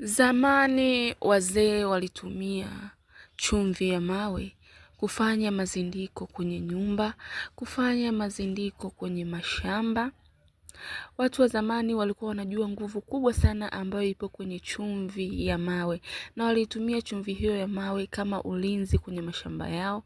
Zamani wazee walitumia chumvi ya mawe kufanya mazindiko kwenye nyumba, kufanya mazindiko kwenye mashamba. Watu wa zamani walikuwa wanajua nguvu kubwa sana ambayo ipo kwenye chumvi ya mawe, na walitumia chumvi hiyo ya mawe kama ulinzi kwenye mashamba yao,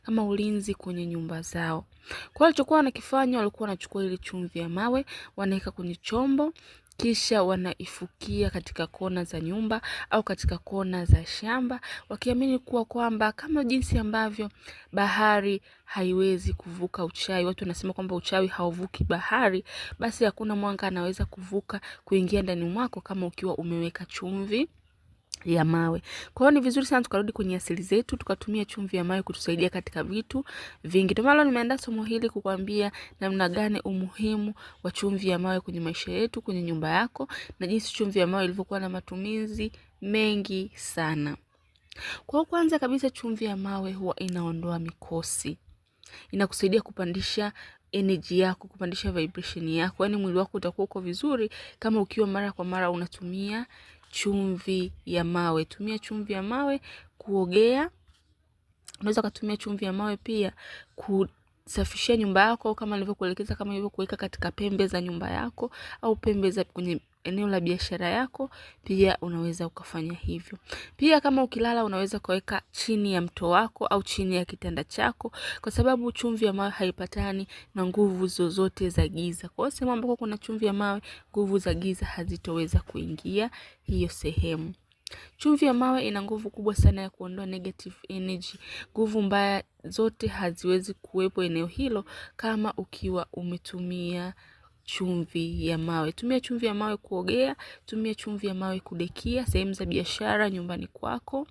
kama ulinzi kwenye nyumba zao. Kwa walichokuwa wanakifanya, walikuwa wanachukua ile chumvi ya mawe, wanaweka kwenye chombo, kisha wanaifukia katika kona za nyumba au katika kona za shamba, wakiamini kuwa kwamba kama jinsi ambavyo bahari haiwezi kuvuka uchawi. Watu wanasema kwamba uchawi hauvuki bahari, basi hakuna mwanga anaweza kuvuka kuingia ndani mwako kama ukiwa umeweka chumvi ya mawe. Kwa hiyo ni vizuri sana tukarudi kwenye asili zetu, tukatumia chumvi ya mawe kutusaidia katika vitu vingi. Ndio maana nimeandaa somo hili kukwambia namna gani umuhimu wa chumvi ya mawe kwenye maisha yetu, kwenye nyumba yako, na jinsi chumvi ya mawe ilivyokuwa na matumizi mengi sana. Kwa kwanza kabisa, chumvi ya mawe huwa inaondoa mikosi. Inakusaidia kupandisha energy yako, kupandisha vibration yako. Yaani mwili wako utakuwa uko vizuri kama ukiwa mara kwa mara unatumia chumvi ya mawe. Tumia chumvi ya mawe kuogea. Unaweza kutumia chumvi ya mawe pia kusafishia nyumba yako, kama nilivyokuelekeza, kama hivyo kuweka katika pembe za nyumba yako au pembe za kwenye eneo la biashara yako, pia unaweza ukafanya hivyo. Pia kama ukilala, unaweza kuweka chini ya mto wako au chini ya kitanda chako, kwa sababu chumvi ya mawe haipatani na nguvu zozote za giza. Kwa hiyo sehemu ambako kuna chumvi ya mawe, nguvu za giza hazitoweza kuingia hiyo sehemu. Chumvi ya mawe ina nguvu kubwa sana ya kuondoa negative energy. Nguvu mbaya zote haziwezi kuwepo eneo hilo kama ukiwa umetumia chumvi ya mawe. Tumia chumvi ya mawe kuogea, tumia chumvi ya mawe kudekia sehemu za biashara, nyumbani kwako.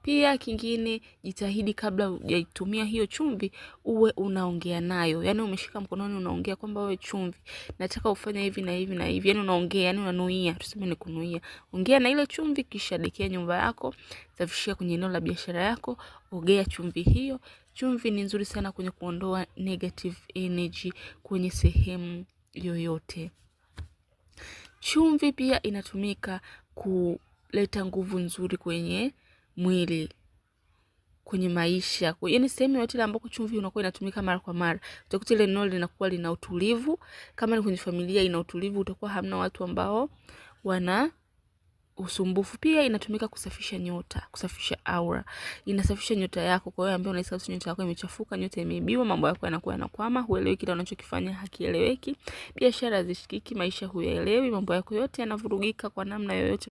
Pia kingine, jitahidi kabla hujaitumia hiyo chumvi uwe unaongea nayo. Yaani umeshika mkononi unaongea kwamba wewe chumvi, nataka ufanye hivi na hivi na hivi. Yaani unaongea, yaani unanuia, tuseme ni kunuia. Ongea na ile chumvi, kisha dekia nyumba yako, safishia kwenye eneo la biashara yako, ogea chumvi hiyo. Chumvi ni nzuri sana kwenye kuondoa negative energy kwenye sehemu yoyote. Chumvi pia inatumika kuleta nguvu nzuri kwenye mwili, kwenye maisha. Yaani sehemu yote ambako chumvi inakuwa inatumika mara kwa mara, utakuta ile eneo linakuwa lina utulivu. Kama ni kwenye familia ina utulivu, utakuwa hamna watu ambao wana usumbufu. Pia inatumika kusafisha nyota, kusafisha aura. Inasafisha nyota yako. Kwa hiyo ambaye unahisi nyota yako imechafuka, nyota imeibiwa, mambo yako yanakuwa yanakwama, huelewi kile unachokifanya hakieleweki, biashara hazishikiki, maisha huyaelewi, mambo yako yote yanavurugika kwa namna yoyote.